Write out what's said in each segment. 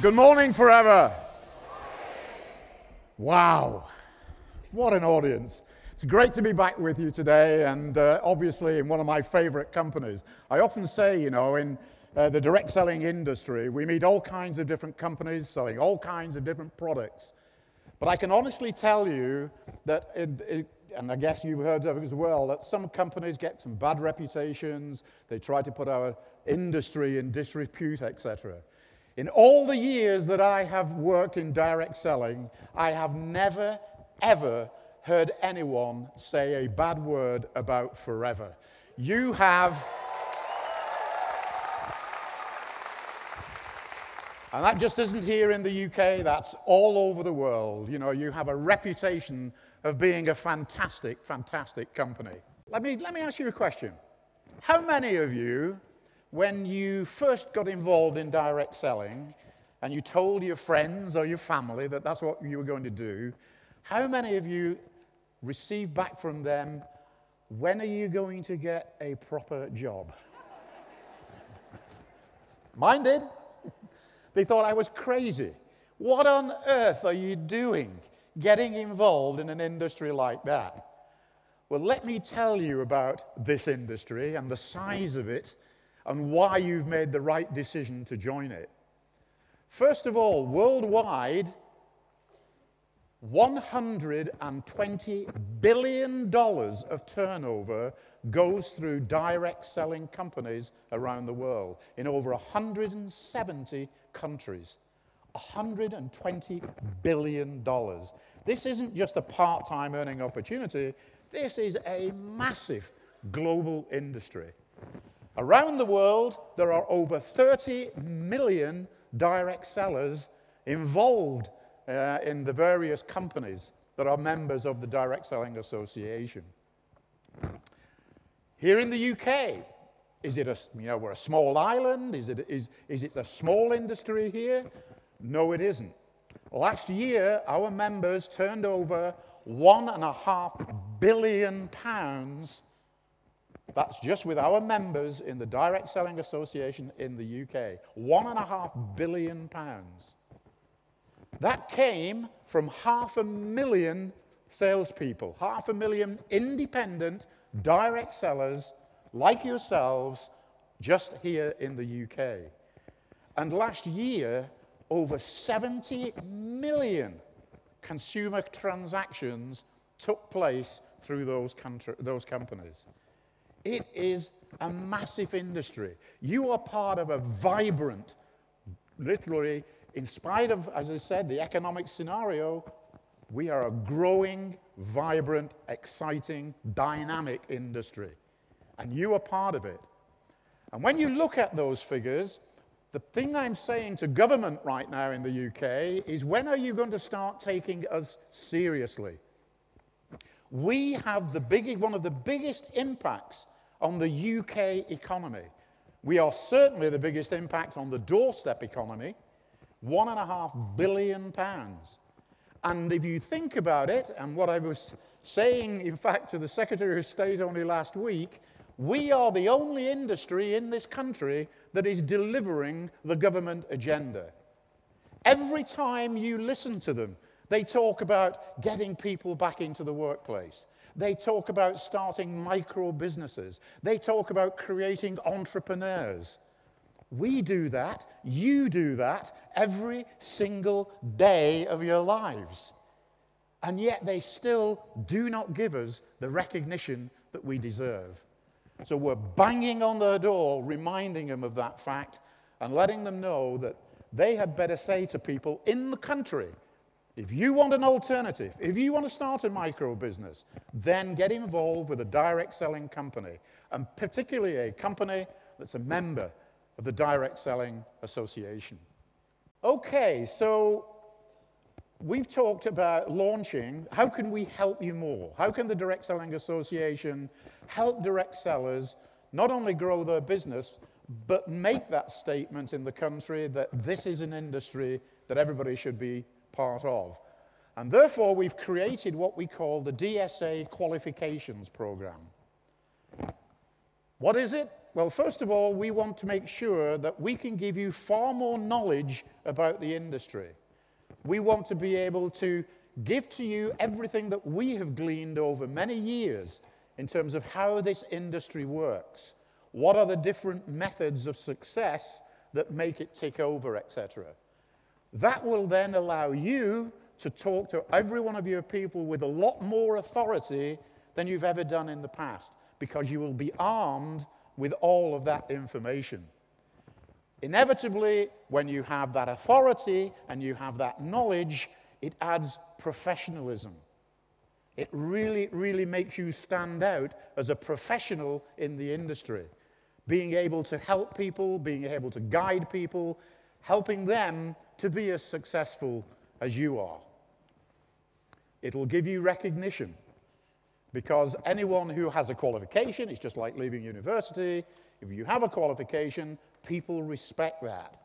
Good morning, forever. Wow, what an audience. It's great to be back with you today, and obviously in one of my favorite companies. I often say, in the direct selling industry, we meet all kinds of different companies selling all kinds of different products. But I can honestly tell you that, and I guess you've heard of it as well, that some companies get some bad reputations. They try to put our industry in disrepute, etc. In all the years that I have worked in direct selling, I have never, ever heard anyone say a bad word about Forever. You have, and that just isn't here in the UK, that's all over the world. You have a reputation of being a fantastic, fantastic company. Let me ask you a question. How many of you, when you first got involved in direct selling and you told your friends or your family that that's what you were going to do, how many of you received back from them, when are you going to get a proper job? Mine did. They thought I was crazy. What on earth are you doing getting involved in an industry like that? Well, let me tell you about this industry and the size of it and why you've made the right decision to join it. First of all, worldwide, $120 billion of turnover goes through direct selling companies around the world in over 170 countries. $120 billion. This isn't just a part-time earning opportunity. This is a massive global industry. Around the world, there are over 30 million direct sellers involved in the various companies that are members of the Direct Selling Association. Here in the UK, we're a small island? Is it a small industry here? No, it isn't. Last year, our members turned over £1.5 billion. That's just with our members in the Direct Selling Association in the UK. £1.5 billion. That came from 500,000 salespeople, 500,000 independent direct sellers like yourselves just here in the UK. And last year, over 70 million consumer transactions took place through those companies. It is a massive industry. You are part of a vibrant, literally, in spite of, as I said, the economic scenario, we are a growing, vibrant, exciting, dynamic industry. And you are part of it. And when you look at those figures, the thing I'm saying to government right now in the UK is, when are you going to start taking us seriously? We have one of the biggest impacts on the UK economy. We are certainly the biggest impact on the doorstep economy, £1.5 billion. And if you think about it, and what I was saying, in fact, to the Secretary of State only last week, we are the only industry in this country that is delivering the government agenda. Every time you listen to them, they talk about getting people back into the workplace. They talk about starting micro businesses. They talk about creating entrepreneurs. We do that, you do that every single day of your lives. And yet they still do not give us the recognition that we deserve. So we're banging on their door, reminding them of that fact and letting them know that they had better say to people in the country, if you want an alternative, if you want to start a micro business, then get involved with a direct selling company, and particularly a company that's a member of the Direct Selling Association. Okay, so we've talked about launching. How can we help you more? How can the Direct Selling Association help direct sellers not only grow their business, but make that statement in the country that this is an industry that everybody should be part of? And therefore, we've created what we call the DSA Qualifications program. What is it? Well, first of all, we want to make sure that we can give you far more knowledge about the industry. We want to be able to give to you everything that we have gleaned over many years in terms of how this industry works. What are the different methods of success that make it tick over, etc. That will then allow you to talk to every one of your people with a lot more authority than you've ever done in the past, because you will be armed with all of that information. Inevitably, when you have that authority and you have that knowledge, it adds professionalism. It really, really makes you stand out as a professional in the industry. Being able to help people, being able to guide people, helping them to be as successful as you are. It'll give you recognition, because anyone who has a qualification, it's just like leaving university. If you have a qualification, people respect that.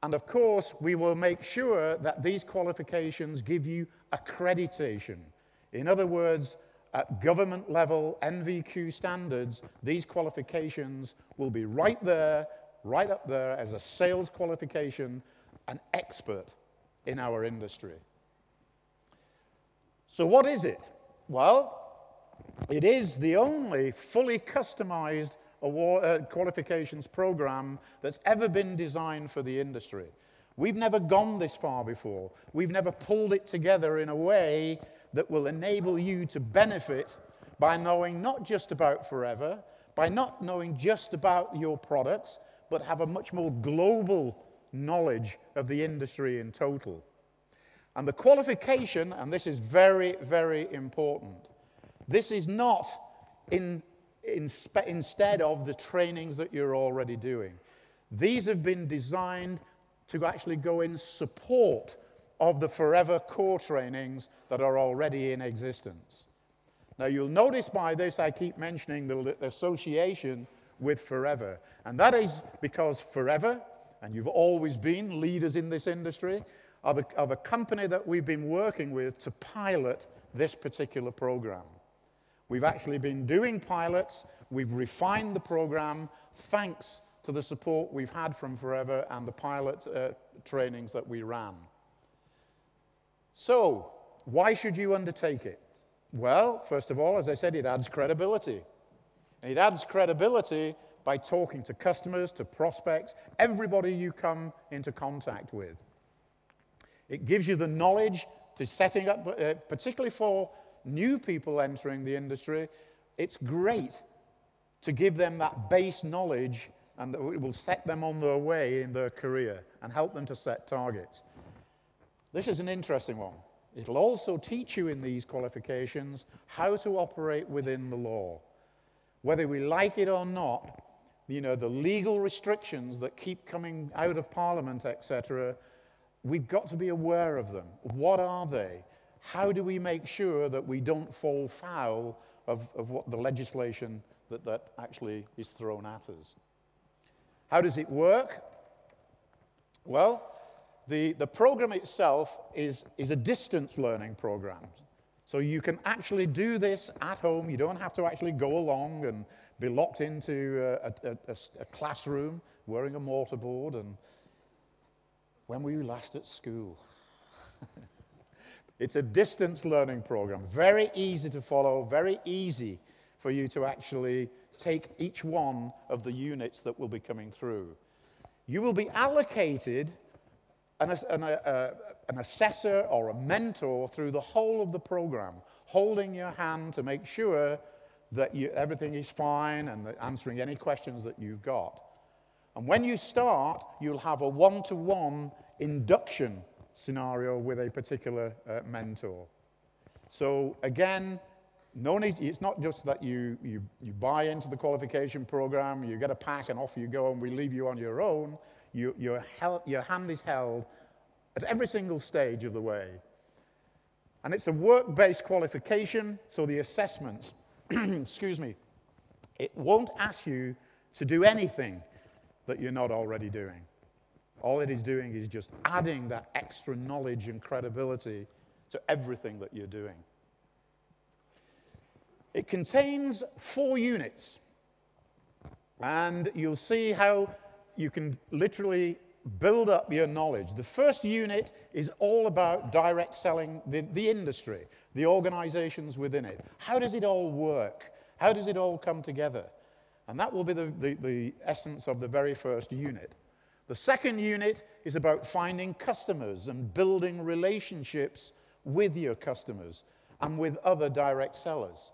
And of course, we will make sure that these qualifications give you accreditation. In other words, at government level NVQ standards, these qualifications will be right there, right up there as a sales qualification, an expert in our industry. So what is it? Well, it is the only fully customized qualifications program that's ever been designed for the industry. We've never gone this far before. We've never pulled it together in a way that will enable you to benefit by knowing not just about Forever, by not knowing just about your products, but have a much more global knowledge of the industry in total. And the qualification, and this is very, very important, this is not instead of the trainings that you're already doing. These have been designed to actually go in support of the Forever core trainings that are already in existence. Now, you'll notice by this I keep mentioning the association with Forever. And that is because Forever, and you've always been leaders in this industry, are the company that we've been working with to pilot this particular program. We've actually been doing pilots. We've refined the program thanks to the support we've had from Forever and the pilot trainings that we ran. So, why should you undertake it? Well, first of all, as I said, it adds credibility. And it adds credibility by talking to customers, to prospects, everybody you come into contact with. It gives you the knowledge to setting up, particularly for new people entering the industry, it's great to give them that base knowledge, and it will set them on their way in their career and help them to set targets. This is an interesting one. It'll also teach you in these qualifications how to operate within the law. Whether we like it or not, you know, the legal restrictions that keep coming out of Parliament, etc., we've got to be aware of them. What are they? How do we make sure that we don't fall foul of what the legislation that actually is thrown at us? How does it work? Well, the program itself is a distance learning program. So you can actually do this at home. You don't have to actually go along and be locked into a classroom wearing a mortarboard. And when were you last at school? It's a distance learning program. Very easy to follow, very easy for you to actually take each one of the units that will be coming through. You will be allocated an assessor or a mentor through the whole of the program, holding your hand to make sure that everything is fine and answering any questions that you've got. And when you start, you'll have a one-to-one induction scenario with a particular mentor. So again, no need, it's not just that you buy into the qualification program, you get a pack and off you go and we leave you on your own. Your hand is held at every single stage of the way. And it's a work-based qualification, so the assessments, excuse me, it won't ask you to do anything that you're not already doing. All it is doing is just adding that extra knowledge and credibility to everything that you're doing. It contains 4 units. And you'll see how you can literally build up your knowledge. The first unit is all about direct selling, the industry, the organizations within it. How does it all work? How does it all come together? And that will be the essence of the very first unit. The second unit is about finding customers and building relationships with your customers and with other direct sellers.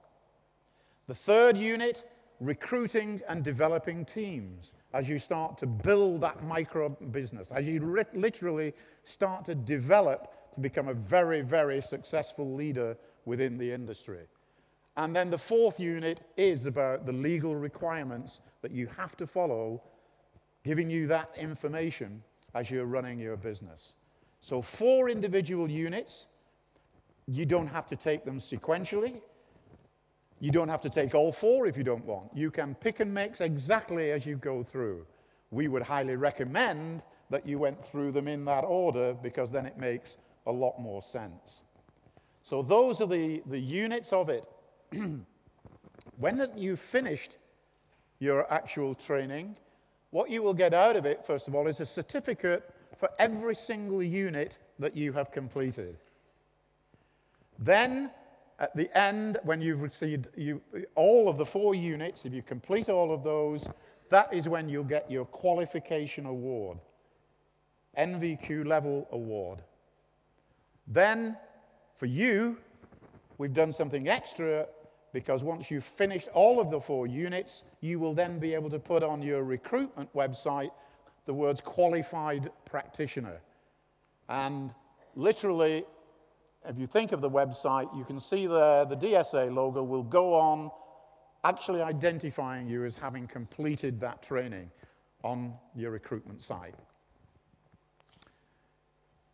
The third unit, recruiting and developing teams as you start to build that micro business, as you literally start to develop to become a very, very successful leader within the industry. And then the fourth unit is about the legal requirements that you have to follow, giving you that information as you're running your business. So 4 individual units. You don't have to take them sequentially. You don't have to take all 4 if you don't want. You can pick and mix exactly as you go through. We would highly recommend that you went through them in that order, because then it makes a lot more sense. So those are the units of it. When you've finished your actual training, what you will get out of it, first of all, is a certificate for every single unit that you have completed. Then, at the end, when you've received all of the 4 units, if you complete all of those, that is when you'll get your qualification award, NVQ level award. Then, for you, we've done something extra, because once you've finished all of the 4 units, you will then be able to put on your recruitment website the words qualified practitioner. And literally, if you think of the website, you can see there the DSA logo will go on actually identifying you as having completed that training on your recruitment site.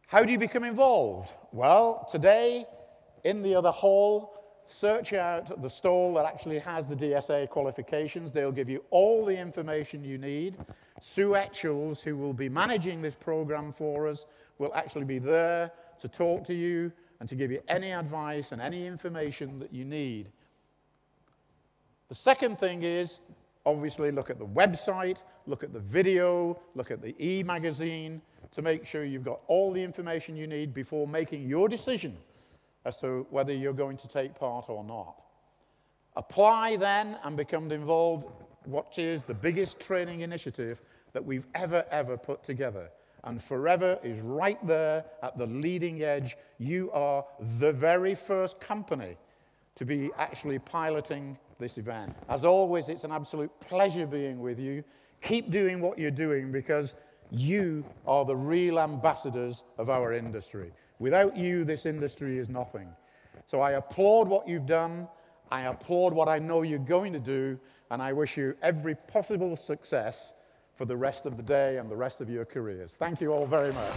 How do you become involved? Well, today, in the other hall, search out the stall that actually has the DSA qualifications. They'll give you all the information you need. Sue Etchells, who will be managing this program for us, will actually be there to talk to you and to give you any advice and any information that you need. The second thing is, obviously, look at the website, look at the video, look at the e-magazine to make sure you've got all the information you need before making your decision as to whether you're going to take part or not. Apply then and become involved, what is the biggest training initiative that we've ever put together. And Forever is right there at the leading edge. You are the very first company to be actually piloting this event. As always, it's an absolute pleasure being with you. Keep doing what you're doing, because you are the real ambassadors of our industry. Without you, this industry is nothing. So I applaud what you've done. I applaud what I know you're going to do. And I wish you every possible success for the rest of the day and the rest of your careers. Thank you all very much.